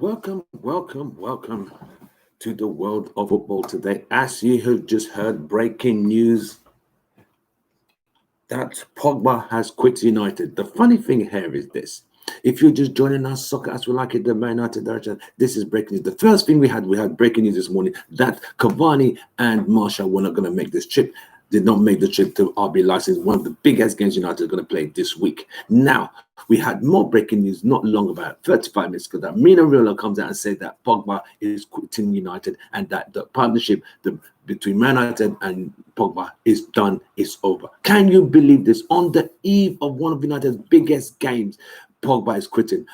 Welcome to the world of football today. As you have just heard, breaking news that Pogba has quit United. The funny thing here is this. If you're just joining us, Soccer as we like it, the Man United direction, this is breaking news. The first thing we had breaking news this morning that Cavani and Martial were not going to make this trip. Did not make the trip to RB Leipzig, one of the biggest games United are going to play this week. Now, we had more breaking news not long about 35 minutes ago that Riola comes out and said that Pogba is quitting United and that the partnership between Man United and Pogba is done, is over. Can you believe this? On the eve of one of United's biggest games, Pogba is quitting.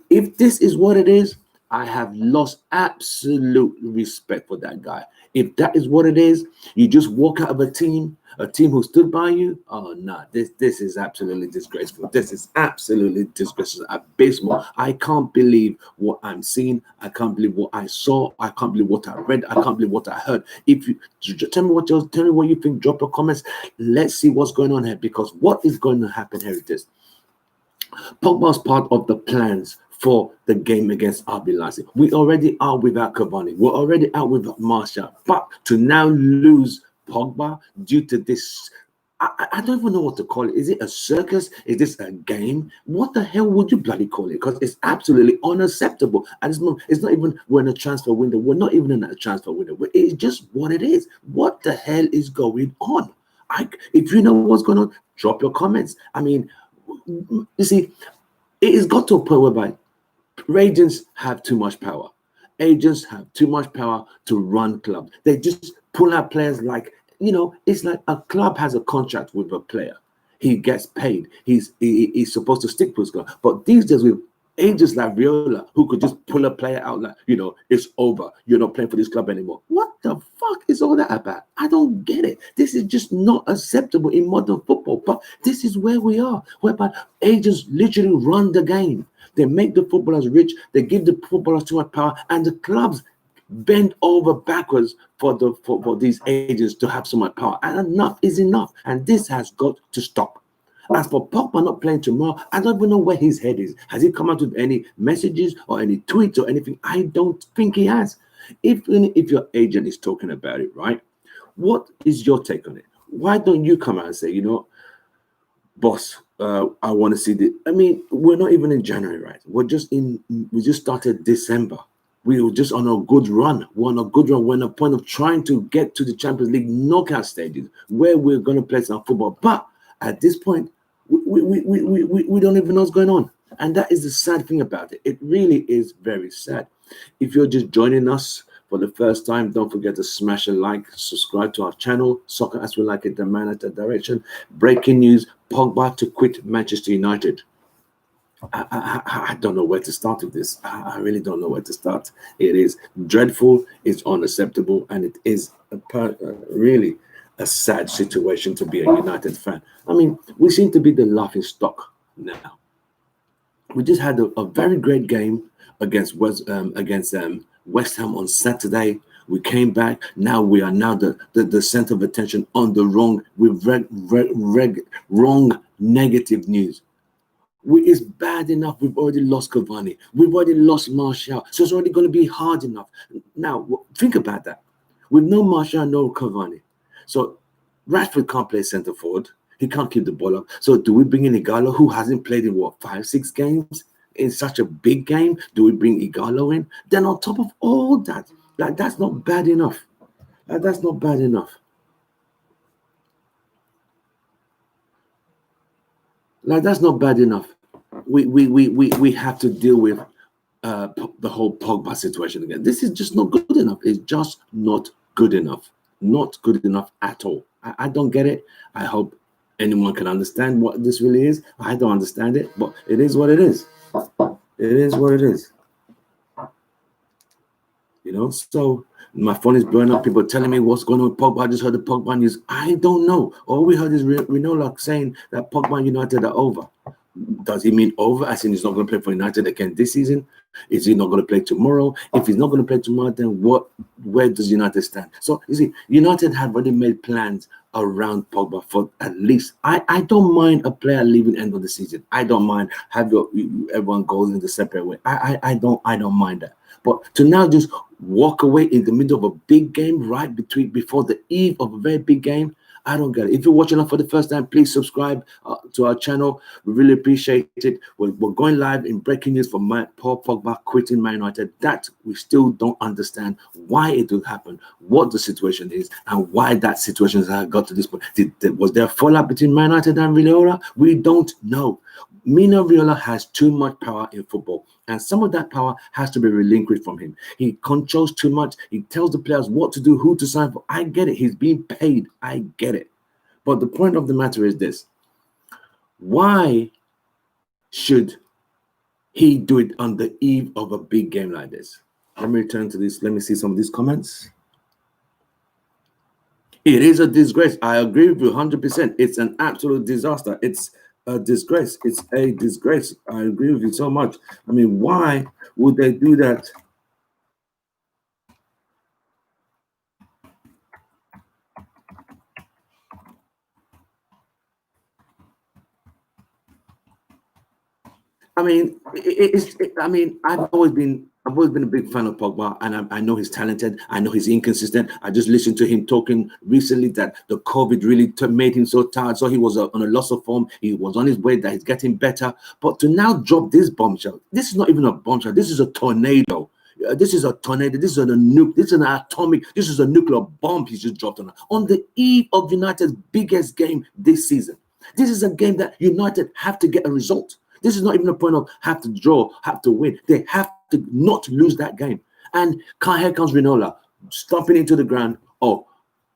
If this is what it is, I have lost absolute respect for that guy. If that is what it is, you just walk out of a team who stood by you. Oh no, this is absolutely disgraceful. This is absolutely disgraceful, abysmal. I can't believe what I'm seeing. I can't believe what I saw. I can't believe what I read. I can't believe what I heard. If you tell me what you think, drop your comments. Let's see what's going on here, because what is going to happen here is this. Pogba's part of the plans for the game against RB Leipzig. We already are without Cavani. We're already out with Martial. But to now lose Pogba due to this, I don't even know what to call it. Is it a circus? Is this a game? What the hell would you bloody call it? Because it's absolutely unacceptable. At this moment, it's not even we're in a transfer window. We're not even in a transfer window. It's just what it is. What the hell is going on? If you know what's going on, drop your comments. I mean, you see, it has got to a point whereby agents have too much power. Agents have too much power to run clubs. They just pull out players like, it's like a club has a contract with a player. He gets paid. He's supposed to stick to his club. But these days with agents like Riola, who could just pull a player out like, it's over. You're not playing for this club anymore. What the fuck is all that about? I don't get it. This is just not acceptable in modern football. But this is where we are, whereby agents literally run the game. They make the footballers rich. They give the footballers too much power, and the clubs bend over backwards for these agents to have so much power. And enough is enough. And this has got to stop. As for Pogba not playing tomorrow, I don't even know where his head is. Has he come out with any messages or any tweets or anything? I don't think he has. If your agent is talking about it, right? What is your take on it? Why don't you come out and say, boss, I want to see the. I mean, we're not even in January, right? We just started December. We were just on a good run. We're on a good run. We're on a point of trying to get to the Champions League knockout stages where we're going to play some football. But at this point, we don't even know what's going on. And that is the sad thing about it. It really is very sad. If you're just joining us for the first time, don't forget to smash a like, subscribe to our channel, Soccer as we like it, the Man United direction. Breaking news, Pogba to quit Manchester United. I don't know where to start with this. I really don't know where to start. It is dreadful, it's unacceptable, and it is really a sad situation to be a United fan. I mean, we seem to be the laughing stock now. We just had a very great game against West Ham on Saturday. We came back. Now we are the center of attention on the wrong negative news. It's bad enough. We've already lost Cavani. We've already lost Martial. So it's already going to be hard enough. Now, think about that. With no Martial, no Cavani. So Rashford can't play centre forward. He can't keep the ball up. So do we bring in Igalo, who hasn't played in 5-6 games in such a big game? Do we bring Igalo in? Then on top of all that, that's not bad enough. That's not bad enough. That's not bad enough. We have to deal with the whole Pogba situation again. This is just not good enough. It's just not good enough. Not good enough at all. I don't get it. I hope anyone can understand what this really is. I don't understand it, but it is what it is. It is what it is. So my phone is blowing up. People telling me what's going on with Pogba. I just heard the Pogba news. I don't know. All we heard is Riola saying that Pogba and United are over. Does he mean over as in he's not going to play for United again this season? Is he not going to play tomorrow? If he's not going to play tomorrow, then where does United stand? So you see, United have already made plans around Pogba for at least. I don't mind a player leaving end of the season. I don't mind have everyone goes in the separate way. I don't mind that. But to now just walk away in the middle of a big game, right before the eve of a very big game, I don't get it. If you're watching us for the first time, please subscribe to our channel. We really appreciate it. We're going live in breaking news from Paul Pogba quitting Man United. That we still don't understand why it will happen, what the situation is, and why that situation has got to this point. Was there a fallout between Man United and Riola? We don't know. Mino Riola has too much power in football, and some of that power has to be relinquished from him. He controls too much. He tells the players what to do, who to sign for. I get it. He's being paid. I get it. But the point of the matter is this. Why should he do it on the eve of a big game like this? Let me return to this. Let me see some of these comments. It is a disgrace. I agree with you 100%. It's an absolute disaster. It's a disgrace. It's a disgrace. I agree with you so much. I mean, why would they do that? I mean, I mean, I've always been a big fan of Pogba, and I know he's talented. I know he's inconsistent. I just listened to him talking recently that the COVID really made him so tired. So he was on a loss of form. He was on his way that he's getting better. But to now drop this bombshell, this is not even a bombshell. This is a tornado. This is a tornado. This is a nuke. This is an atomic. This is a nuclear bomb he's just dropped on the eve of United's biggest game this season. This is a game that United have to get a result. This is not even a point of have to draw, have to win. They have to not lose that game. And here comes Rinola stomping into the ground. Oh,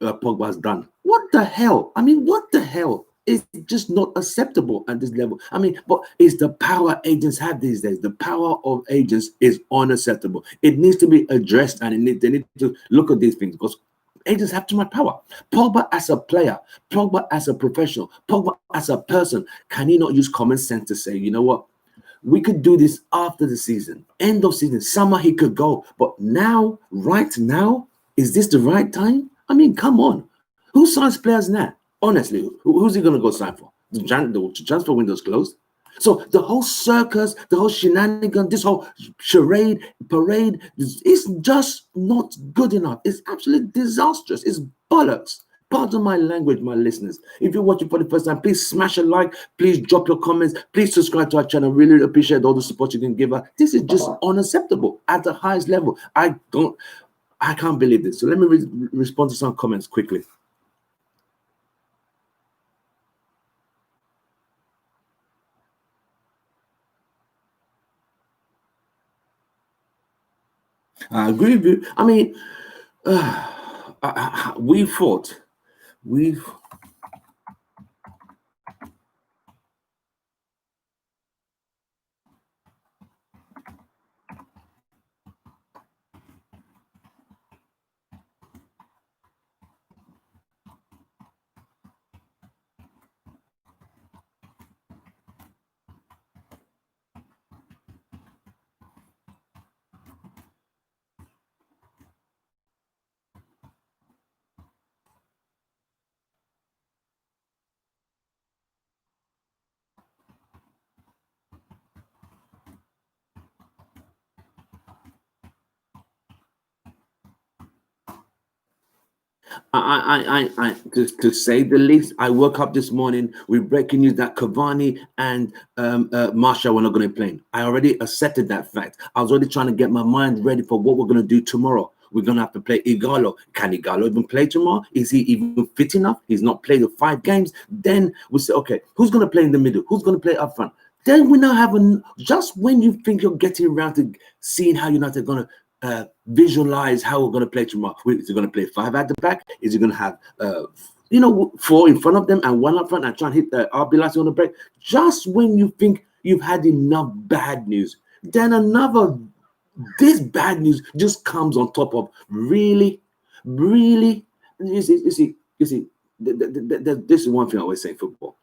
Pogba's done. What the hell? I mean, what the hell? It's just not acceptable at this level. I mean, but it's the power agents have these days. The power of agents is unacceptable. It needs to be addressed, and they need to look at these things because agents have too much power. Pogba as a player, Pogba as a professional, Pogba as a person, can he not use common sense to say, you know what? We could do this after the season, end of season, summer he could go. But now, right now, is this the right time? I mean, come on. Who signs players now? Honestly, who's he going to go sign for? The transfer window's closed. So the whole circus, the whole shenanigan, this whole charade, parade is just not good enough. It's absolutely disastrous. It's bollocks. Pardon my language, my listeners. If you're watching for the first time, please smash a like. Please drop your comments. Please subscribe to our channel. Really appreciate all the support you can give us. This is just unacceptable at the highest level. I can't believe this. So let me respond to some comments quickly. I agree with you. I mean, we fought. We've to say the least, I woke up this morning with breaking news that Cavani and Marshall were not going to play. I already accepted that fact. I was already trying to get my mind ready for what we're going to do tomorrow. We're going to have to play Igalo. Can Igalo even play tomorrow? Is he even fit enough? He's not played the 5 games. Then we say, okay, who's going to play in the middle? Who's going to play up front? Then we now have just when you think you're getting around to seeing how United are going to visualize how we're going to play tomorrow. Is he going to play 5 at the back? Is he going to have 4 in front of them and 1 up front and try and hit the RB Lassie on the break? Just when you think you've had enough bad news, then this bad news just comes on top of really. You see. This is one thing I always say in football.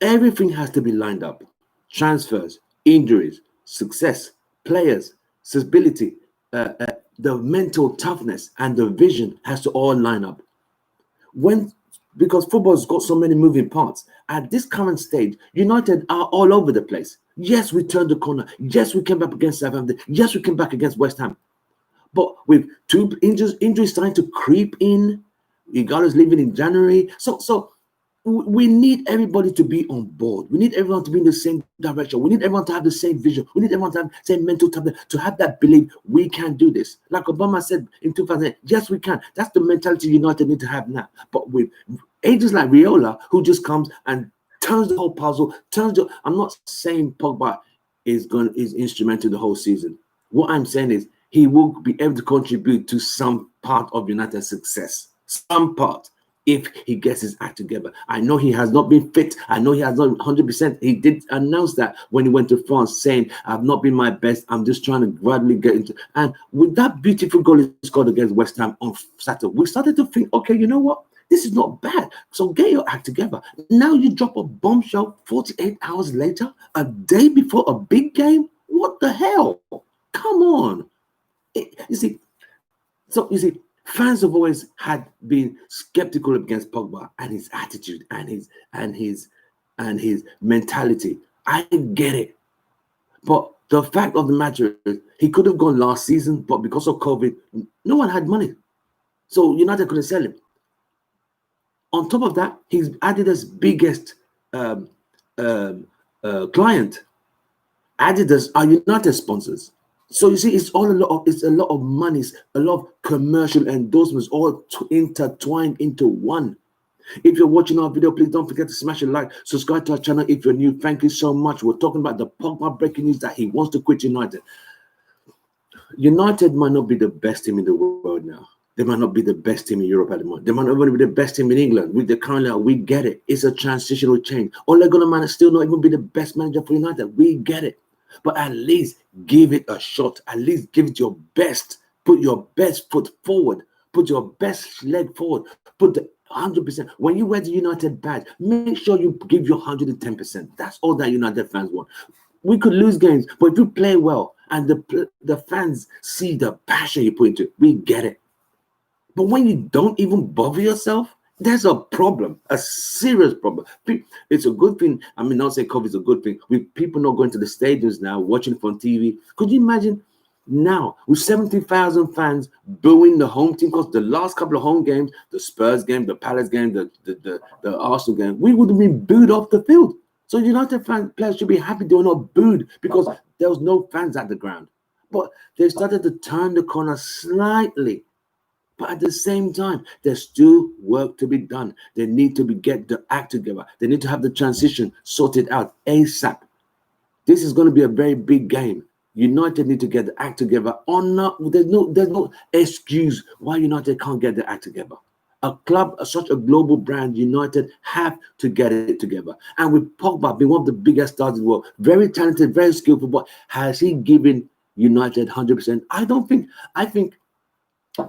Everything has to be lined up: transfers, injuries, success, players, stability, the mental toughness, and the vision has to all line up. when because football's got so many moving parts. At this current stage, United are all over the place. Yes, we turned the corner. Yes, we came back against Southampton. Yes, we came back against West Ham. But with two injuries starting to creep in, Igalo's leaving in January. So we need everybody to be on board. We need everyone to be in the same direction. We need everyone to have the same vision. We need everyone to have the same mental tablet, to have that belief we can do this. Like Obama said in 2008, yes, we can. That's the mentality United need to have now. But with agents like Riola, who just comes and turns the whole puzzle, I'm not saying Pogba is instrumental the whole season. What I'm saying is he will be able to contribute to some part of United's success. Some part, if he gets his act together. I know he has not been fit. I know he has not 100%. He did announce that when he went to France, saying, I've not been my best. I'm just trying to gradually get into. And with that beautiful goal he scored against West Ham on Saturday, we started to think, okay, you know what? This is not bad. So get your act together. Now you drop a bombshell 48 hours later, a day before a big game. What the hell? Come on. You see, fans have always had been skeptical against Pogba and his attitude and his mentality. I get it, but the fact of the matter is, he could have gone last season, but because of COVID, no one had money, so United couldn't sell him. On top of that, he's Adidas' biggest client. Adidas are United sponsors. So you see, it's a lot of money, it's a lot of commercial endorsements, all intertwined into one. If you're watching our video, please don't forget to smash a like, subscribe to our channel if you're new. Thank you so much. We're talking about the Pogba breaking news that he wants to quit United. United might not be the best team in the world now. They might not be the best team in Europe at the moment. They might not even be the best team in England. With the currently, we get it. It's a transitional change. Ole Gunnar might still not even be the best manager for United. We get it. But at least give it a shot. At least give it your best. Put your best foot forward. Put your best leg forward. Put the 100%. When you wear the United badge, make sure you give your 110%. That's all that United fans want. We could lose games, but if you play well and the fans see the passion you put into it, we get it. But when you don't even bother yourself, there's a problem, a serious problem. It's a good thing. I mean, not say COVID is a good thing. With people not going to the stadiums now, watching it on TV. Could you imagine now with 70,000 fans booing the home team? Because the last couple of home games, the Spurs game, the Palace game, the Arsenal game, we would have been booed off the field. So United players should be happy they were not booed because there was no fans at the ground. But they started to turn the corner slightly. But at the same time, there's still work to be done. They need to get the act together. They need to have the transition sorted out ASAP. This is going to be a very big game. United need to get the act together. There's no excuse why United can't get the act together. A club, such a global brand, United have to get it together. And with Pogba being one of the biggest stars in the world, very talented, very skillful, but has he given United 100%? I think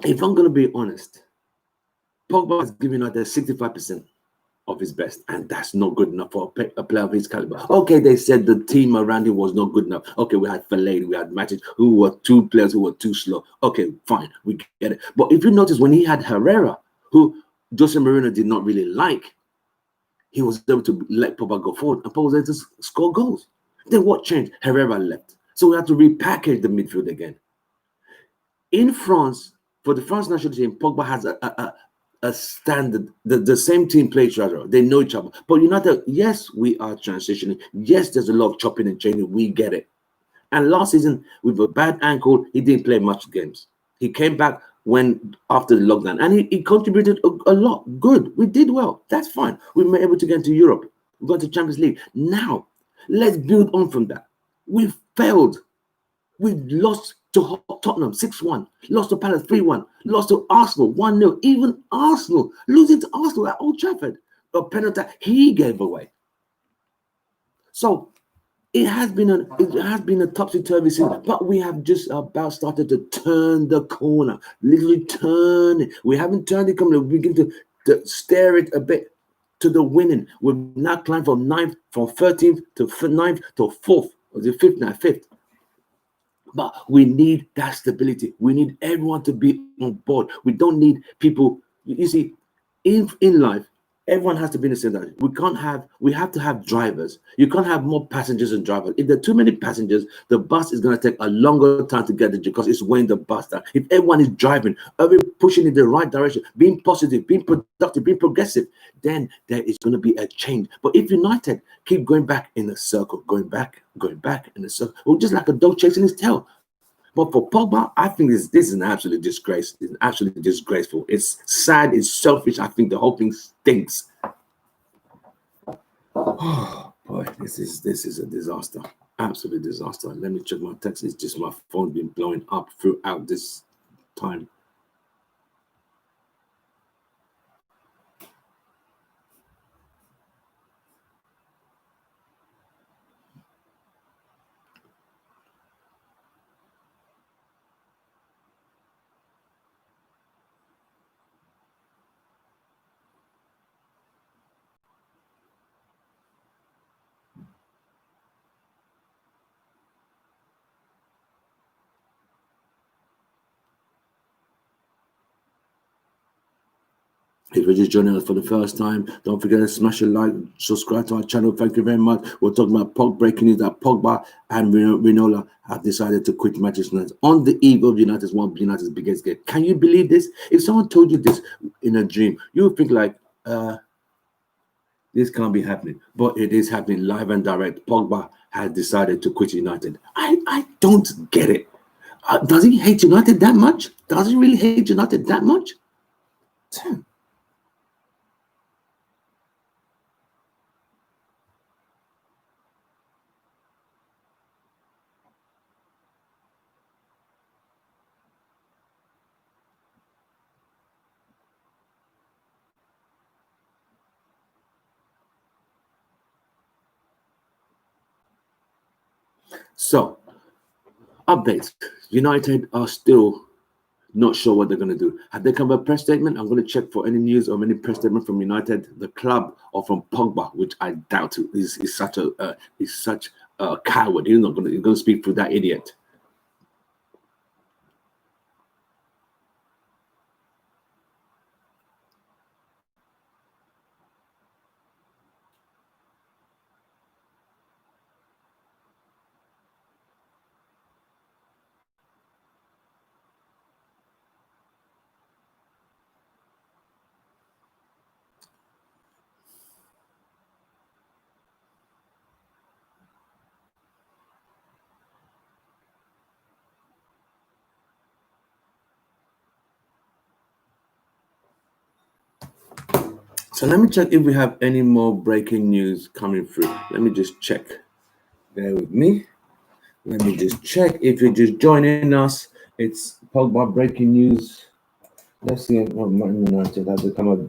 if I'm going to be honest, Pogba has given United 65% of his best, and that's not good enough for a player of his caliber. Okay, they said the team around him was not good enough. Okay, we had Fellaini, we had Matic, who were two players who were too slow. Okay, fine, we get it. But if you notice, when he had Herrera, who Jose Mourinho did not really like, he was able to let Pogba go forward, and Pogba was able to score goals. Then what changed? Herrera left. So we had to repackage the midfield again. In France, for the France national team, Pogba has a standard. The same team play each other. They know each other. But United, yes, we are transitioning. Yes, there's a lot of chopping and changing. We get it. And last season, with a bad ankle, he didn't play much games. He came back after the lockdown, and he contributed a lot. Good. We did well. That's fine. We were able to get into Europe. We got to Champions League. Now, let's build on from that. We failed. We lost to Tottenham 6-1, lost to Palace 3-1, lost to Arsenal 1-0. Even Arsenal, losing to Arsenal at Old Trafford, a penalty he gave away. So it has been a topsy-turvy season, but we have just about started to turn the corner, literally turn it. We haven't turned it completely. We begin to stare it a bit to the winning. We've now climbed from 13th to 9th to 4th, or the 5th now, 5th. But we need that stability. We need everyone to be on board. We don't need people. You see, In life, everyone has to be in the same direction. We have to have drivers. You can't have more passengers than drivers. If there are too many passengers, the bus is going to take a longer time to get there because it's weighing the bus down. If everyone is driving, everyone pushing in the right direction, being positive, being productive, being progressive, then there is going to be a change. But if United keep going back in a circle, going back in a circle, well, just like a dog chasing his tail. But for Pogba, I think this is an absolute disgrace. It's absolutely disgraceful. It's sad. It's selfish. I think the whole thing stinks. Oh boy, this is a disaster. Absolute disaster. Let me check my text. It's just my phone been blowing up throughout this time. If you're just joining us for the first time, don't forget to smash a like, subscribe to our channel. Thank you very much. We're talking about breaking news that Pogba and Riola have decided to quit Manchester United on the eve of United's one United's biggest game. Can you believe this? If someone told you this in a dream, you would think like, this can't be happening. But it is happening live and direct. Pogba has decided to quit United. I don't get it. Does he hate United that much? Does he really hate United that much? So, updates. United are still not sure what they're going to do. Have they come with a press statement? I'm going to check for any news or any press statement from United, the club, or from Pogba, which I doubt is such a coward. He's going to speak through that idiot. So let me check if we have any more breaking news coming through. Let me just check. Bear with me. Let me just check. If you're just joining us, it's Pogba breaking news. Let's see what Man United has to come up.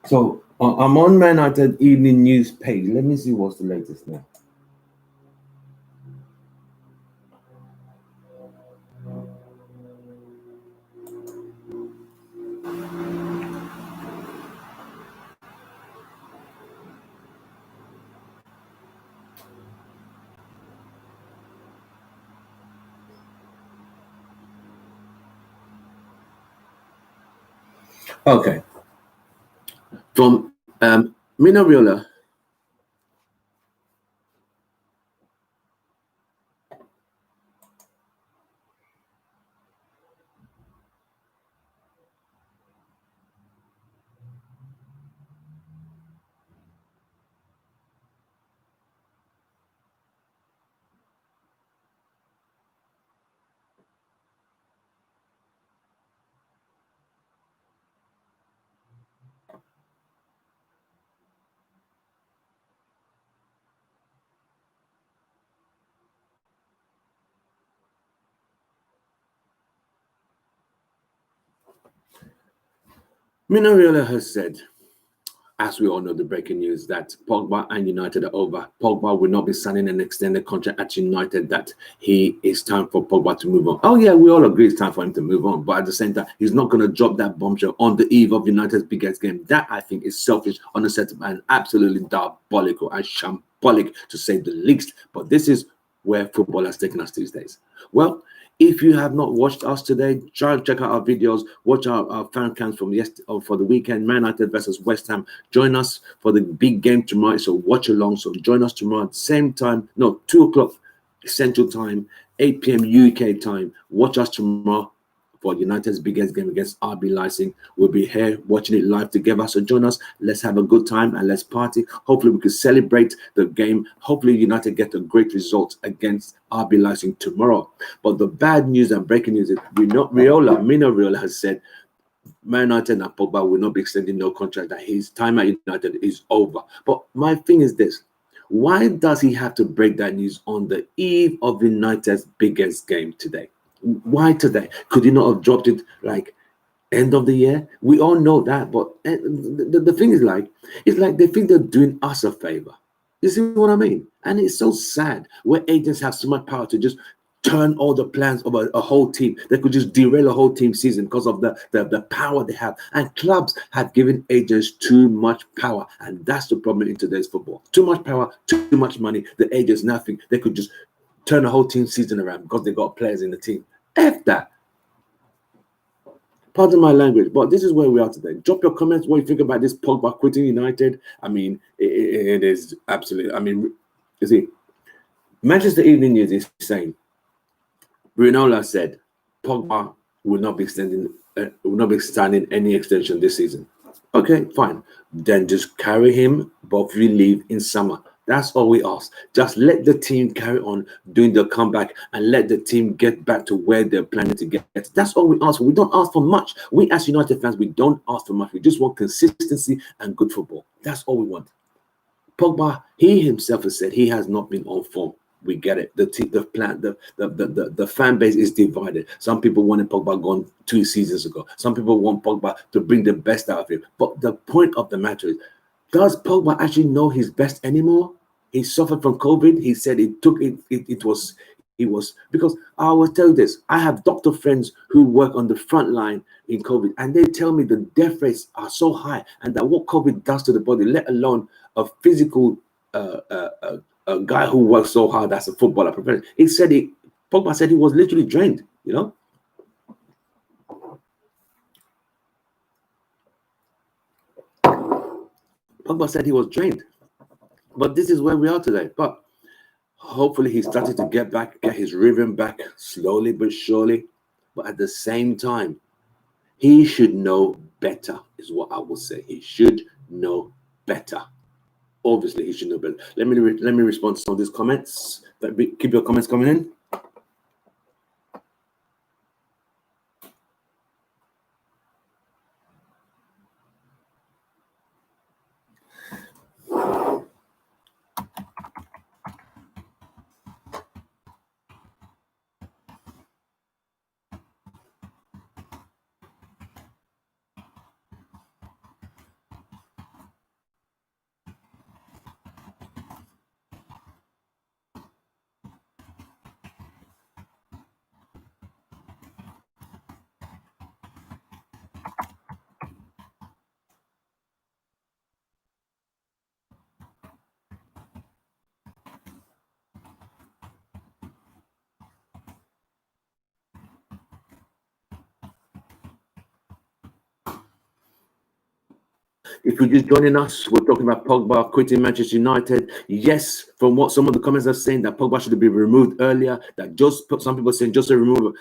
So I'm on Man United evening news page. Let me see what's the latest now. Okay. From Mina Riola. Riola has said, as we all know, the breaking news that Pogba and United are over. Pogba will not be signing an extended contract at United, that he is time for Pogba to move on. Oh, yeah, we all agree it's time for him to move on. But at the same time, he's not going to drop that bombshell on the eve of United's biggest game. That, I think, is selfish, unacceptable, and absolutely diabolical and shambolic, to say the least. But this is where football has taken us these days. Well, if you have not watched us today, try and check out our videos. Watch our fan cams from yesterday for the weekend, Man United versus West Ham. Join us for the big game tomorrow. So watch along. So join us tomorrow at the same time. No, 2 o'clock Central Time, 8 p.m. UK time. Watch us tomorrow for United's biggest game against RB Leipzig. We'll be here watching it live together. So join us. Let's have a good time and let's party. Hopefully we can celebrate the game. Hopefully United get a great result against RB Leipzig tomorrow. But the bad news and breaking news is Riola has said Man United and Pogba will not be extending no contract, that his time at United is over. But my thing is this: why does he have to break that news on the eve of United's biggest game today? Why today? Could he not have dropped it like end of the year? We all know that, but the thing is, like, it's like they think they're doing us a favor. You see what I mean? And it's so sad where agents have so much power to just turn all the plans of a whole team. They could just derail a whole team season because of the power they have. And clubs have given agents too much power. And that's the problem in today's football. Too much power, too much money. The agents, nothing. They could just turn the whole team season around because they got players in the team. F that. Pardon my language, but this is where we are today. Drop your comments what you think about this Pogba quitting United. I mean, it is absolutely. I mean, you see, Manchester Evening News is saying Riola said Pogba will not be signing any extension this season. Okay, fine. Then just carry him, both of you leave in summer. That's all we ask. Just let the team carry on doing the comeback and let the team get back to where they're planning to get. That's all we ask for. We don't ask for much. We as United fans, we don't ask for much. We just want consistency and good football. That's all we want. Pogba, he himself has said he has not been on form. We get it. The fan base is divided. Some people wanted Pogba gone 2 seasons ago. Some people want Pogba to bring the best out of him. But the point of the matter is, does Pogba actually know his best anymore? He suffered from COVID. He said he was, because I will tell you this: I have doctor friends who work on the front line in COVID, and they tell me the death rates are so high, and that what COVID does to the body, let alone a physical a guy who works so hard as a footballer professional. Pogba said he was literally drained, you know. Pogba said he was drained. But this is where we are today. But hopefully he started to get his rhythm back slowly but surely. But at the same time, he should know better, is what I will say. He should know better. Obviously, he should know better. Let me respond to some of these comments. Keep your comments coming in. If you're just joining us, we're talking about Pogba quitting Manchester United. Yes, from what some of the comments are saying, that Pogba should have been removed earlier. That some people saying Jose Mourinho's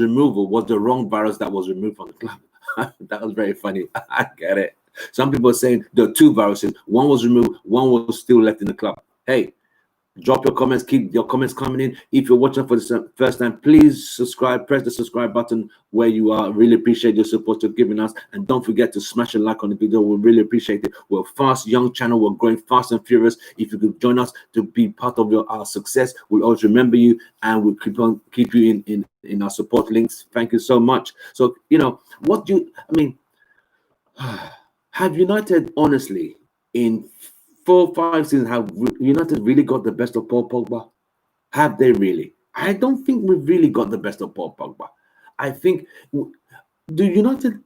removal was the wrong virus that was removed from the club. That was very funny. I get it. Some people are saying there are 2 viruses. One was removed, one was still left in the club. Hey, Drop your comments. Keep your comments coming in. If you're watching for the first time, please subscribe. Press the subscribe button where you are. Really appreciate your support you're giving us. And don't forget to smash a like on the video. We really appreciate it. We're a fast, young channel. We're growing fast and furious. If you could join us to be part of our success, we'll always remember you, and we'll keep you in our support links. Thank you so much. So, what do you, I mean, have United honestly in 4 5 seasons, have United really got the best of Paul Pogba? Have they really? I don't think we've really got the best of Paul Pogba. I think, do United,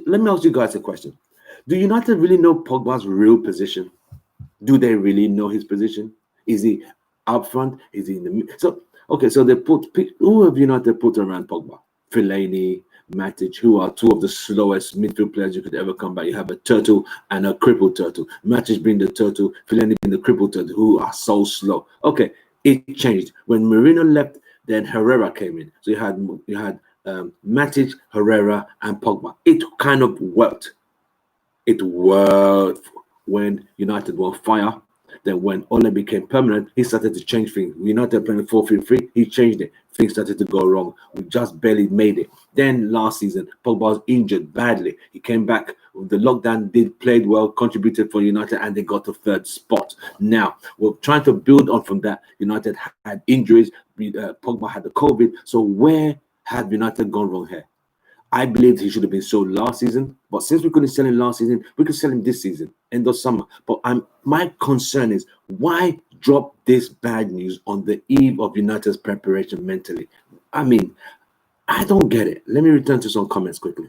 let me ask you guys a question. Do United really know Pogba's real position? Do they really know his position? Is he up front? Is he in the so? Okay, so who have United put around Pogba? Fellaini, Matic, who are two of the slowest midfield players you could ever come by. You have a turtle and a crippled turtle. Matic being the turtle, Fellaini being the crippled turtle, who are so slow. Okay, it changed when Marino left. Then Herrera came in. So you had Matic, Herrera, and Pogba. It kind of worked. It worked when United were on fire. Then when Ole became permanent, he started to change things. United playing 4-3-3, he changed it. Things started to go wrong. We just barely made it. Then last season, Pogba was injured badly. He came back. The lockdown played well, contributed for United, and they got to third spot. Now, we're trying to build on from that. United had injuries. Pogba had the COVID. So where have United gone wrong here? I believed he should have been sold last season, but since we couldn't sell him last season, we could sell him this season, end of summer. But my concern is, why drop this bad news on the eve of United's preparation mentally? I mean, I don't get it. Let me return to some comments quickly.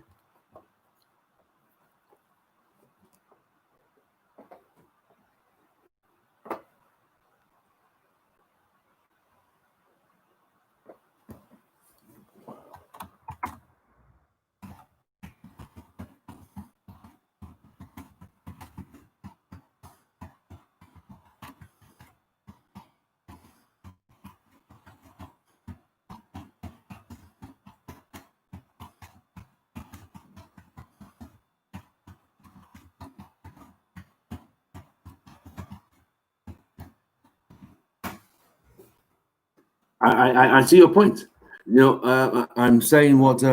I see your point. I'm saying what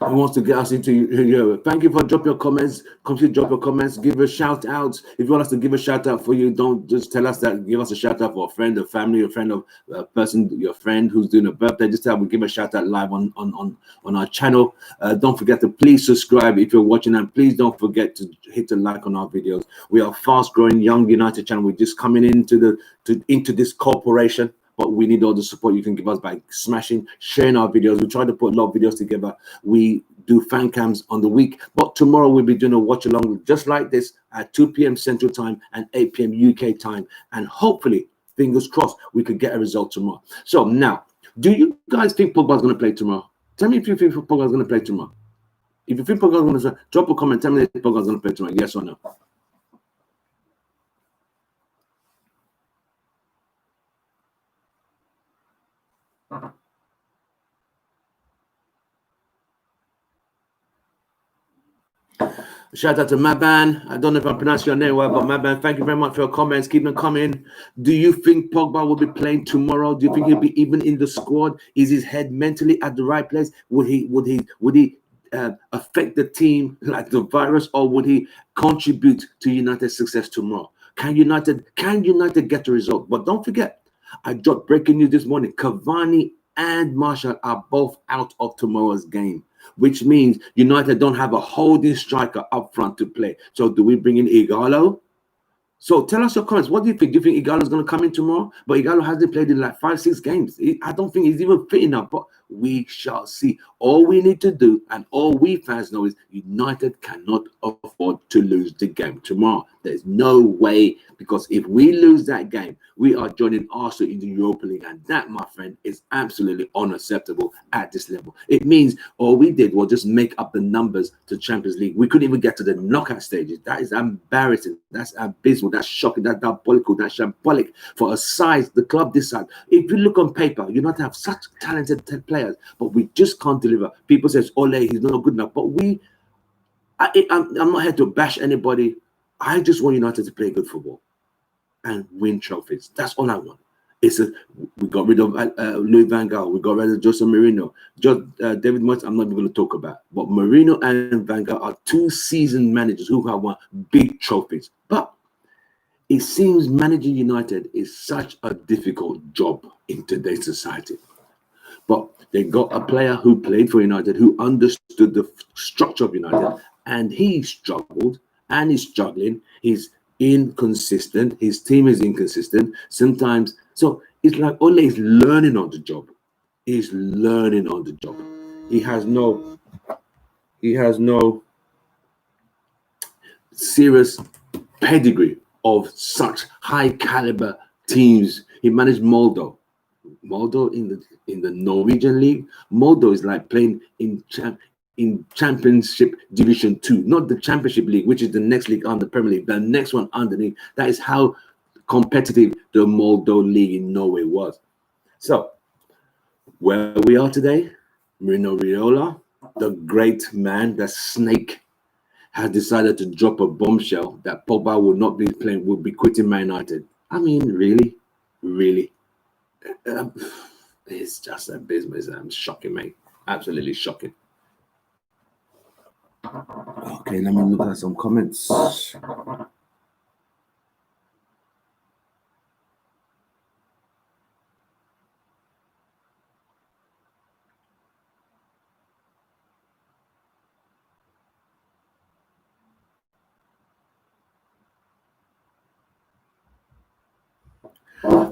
who wants to get us into. Thank you for drop your comments. Come to drop your comments. Give a shout out. If you want us to give a shout out for you, don't just tell us that. Give us a shout out for a friend, a family, a friend of a person, your friend who's doing a birthday. Just tell we give a shout out live on our channel. Don't forget to please subscribe if you're watching, and please don't forget to hit the like on our videos. We are fast growing young United channel. We're just coming into this corporation. But we need all the support you can give us by smashing, sharing our videos. We try to put a lot of videos together. We do fan cams on the week, but tomorrow we'll be doing a watch along just like this at 2 p.m. Central Time and 8 p.m. UK time. And hopefully, fingers crossed, we could get a result tomorrow. So now, do you guys think Pogba's going to play tomorrow? Tell me if you think Pogba's going to play tomorrow. If you think Pogba's going to play, drop a comment. Tell me if Pogba's going to play tomorrow. Yes or no? Shout out to Maban. I don't know if I pronounced your name well, but Maban, thank you very much for your comments. Keep them coming. Do you think Pogba will be playing tomorrow? Do you think he'll be even in the squad? Is his head mentally at the right place? Would he affect the team like the virus, or would he contribute to United's success tomorrow? Can United get a result? But don't forget, I dropped breaking news this morning. Cavani and Martial are both out of tomorrow's game, which means United don't have a holding striker up front to play. So do we bring in Igalo? So tell us your comments. What do you think? Do you think Igalo is going to come in tomorrow? But Igalo hasn't played in like 5-6 games. I don't think he's even fit enough, but we shall see. All we need to do, and all we fans know, is United cannot afford to lose the game tomorrow. There's no way, because if we lose that game, we are joining Arsenal in the Europa League, and that, my friend, is absolutely unacceptable at this level. It means all we did was just make up the numbers to Champions League. We couldn't even get to the knockout stages. That is embarrassing. That's abysmal. That's shocking. That's diabolical. That's shambolic for a size, the club this size. If you look on paper, United have such talented players, but we just can't deliver. People say, Ole, he's not good enough. But I'm not here to bash anybody. I just want United to play good football and win trophies. That's all I want. We got rid of Louis van Gaal. We got rid of Jose Mourinho. David Moyes, I'm not even going to talk about. But Mourinho and Van Gaal are two seasoned managers who have won big trophies. But it seems managing United is such a difficult job in today's society. But they got a player who played for United, who understood the structure of United, and he struggled and he's struggling. He's inconsistent. His team is inconsistent sometimes. So it's like Ole is learning on the job. He's learning on the job. He has no serious pedigree of such high caliber teams. He managed Moldo in the Norwegian league. Moldo is like playing in Championship Division 2, not the Championship League, which is the next league on the Premier League, the next one underneath. That is how competitive the Moldo League in Norway was. So where we are today, Riola, the great man, the snake, has decided to drop a bombshell that Pogba will not be playing, will be quitting Man United. I mean, really? It's just abysmal. It's shocking, mate. Absolutely shocking. Okay, let me look at some comments.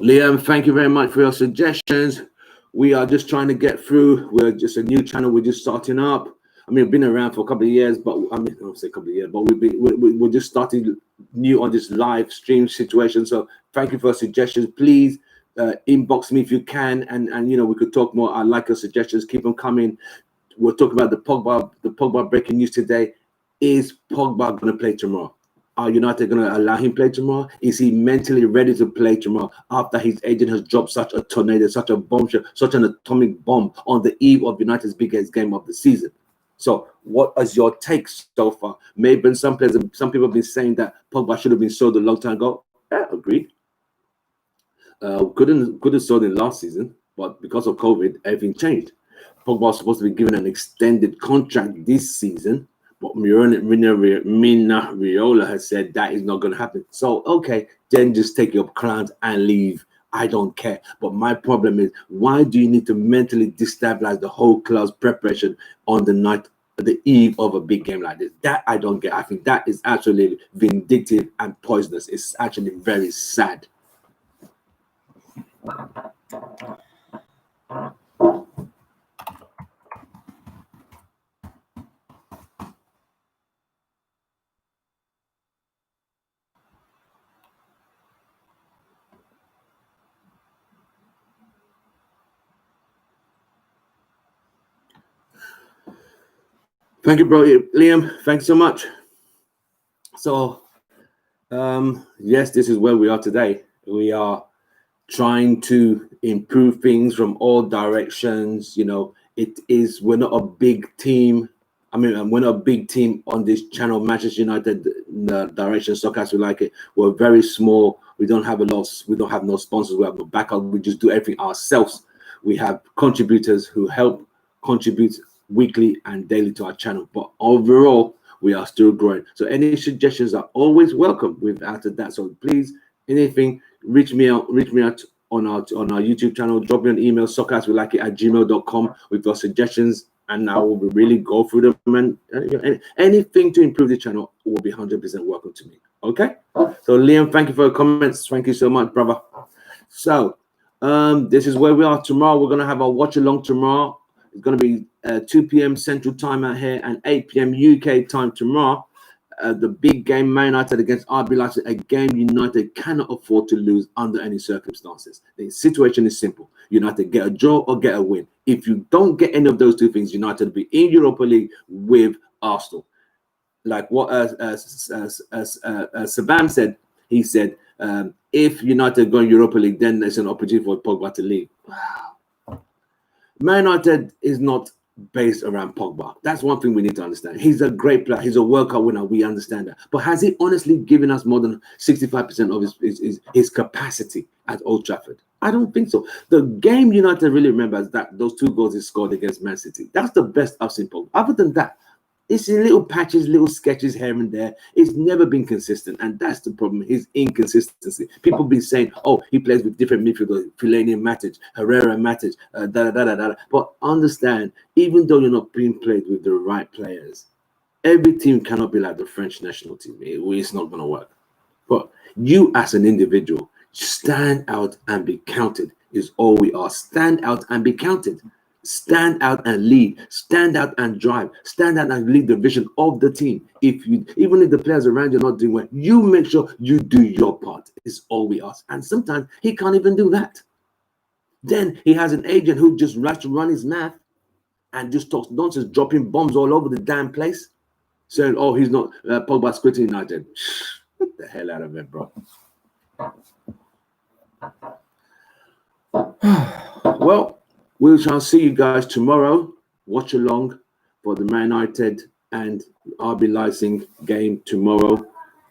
Liam, thank you very much for your suggestions. We are just trying to get through. We're just a new channel. We're just starting up. I mean, we've been around for a couple of years, but I mean, I don't say a couple of years, but we're just starting new on this live stream situation. So thank you for your suggestions. Please inbox me if you can, and we could talk more. I like your suggestions. Keep them coming. We're talking about the Pogba breaking news today. Is Pogba going to play tomorrow? Are United going to allow him play tomorrow? Is he mentally ready to play tomorrow after his agent has dropped such a tornado, such a bombshell, such an atomic bomb on the eve of United's biggest game of the season? So what is your take so far? Maybe some people have been saying that Pogba should have been sold a long time ago. Yeah, agreed. Could have sold in last season, but because of COVID, everything changed. Pogba was supposed to be given an extended contract this season, but Mina Riola has said that is not going to happen. So, okay, then just take your crowns and leave. I don't care. But my problem is, why do you need to mentally destabilize the whole club's preparation on the eve of a big game like this? That I don't get. I think that is actually vindictive and poisonous. It's actually very sad. Thank you, bro. Liam, thanks so much. So, yes, this is where we are today. We are trying to improve things from all directions. We're not a big team. I mean, we're not a big team on this channel, Manchester United, the direction soccer as we like it. We're very small. We don't have we don't have no sponsors. We have no backup. We just do everything ourselves. We have contributors who help contribute weekly and daily to our channel. But overall, we are still growing. So any suggestions are always welcome without that. So please, anything, reach me out on our YouTube channel. Drop me an email, soccerswelikeit@gmail.com with your suggestions, and I will really go through them. And anything to improve the channel will be 100% welcome to me. Okay. So Liam, thank you for your comments. Thank you so much, brother. So this is where we are tomorrow. We're gonna have our watch along tomorrow. It's going to be 2 p.m. Central Time out here and 8 p.m. UK time tomorrow. The big game, Man United against RB Leipzig, a game United cannot afford to lose under any circumstances. The situation is simple. United get a draw or get a win. If you don't get any of those two things, United will be in Europa League with Arsenal. Like what Sabam said, he said, if United go in Europa League, then there's an opportunity for Pogba to leave. Wow. Man United is not based around Pogba. That's one thing we need to understand. He's a great player. He's a World Cup winner. We understand that. But has he honestly given us more than 65% of his capacity at Old Trafford? I don't think so. The game United really remember is that those 2 goals he scored against Man City. That's the best I've seen Pogba. Other than that, it's in little patches, little sketches here and there. It's never been consistent, and that's the problem. His inconsistency. People been saying, "Oh, he plays with different midfielders: Fellaini and Matic, Herrera and Matic, da da da da da." But understand, even though you're not being played with the right players, every team cannot be like the French national team. It's not going to work. But you, as an individual, stand out and be counted. Is all we are. Stand out and be counted. Stand out and lead, stand out and drive, stand out and lead the vision of the team. Even if the players around you are not doing well, you make sure you do your part, is all we ask. And sometimes he can't even do that. Then he has an agent who just likes to run his mouth and just talks nonsense, dropping bombs all over the damn place, saying, "Oh, he's not Pogba's quitting United." Get the hell out of it, bro. Well, we shall see you guys tomorrow. Watch along for the Man United and RB Leipzig game tomorrow,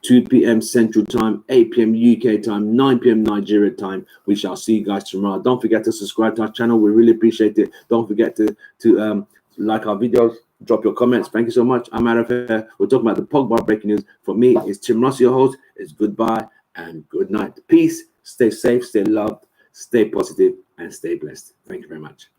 2 p.m. Central Time, 8 p.m. UK time, 9 p.m. Nigeria time. We shall see you guys tomorrow. Don't forget to subscribe to our channel. We really appreciate it. Don't forget to like our videos, drop your comments. Thank you so much. I'm out of here. We're talking about the Pogba breaking news. For me, it's Tim Ross, your host. It's goodbye and good night. Peace. Stay safe, stay loved, stay positive, and stay blessed. Thank you very much.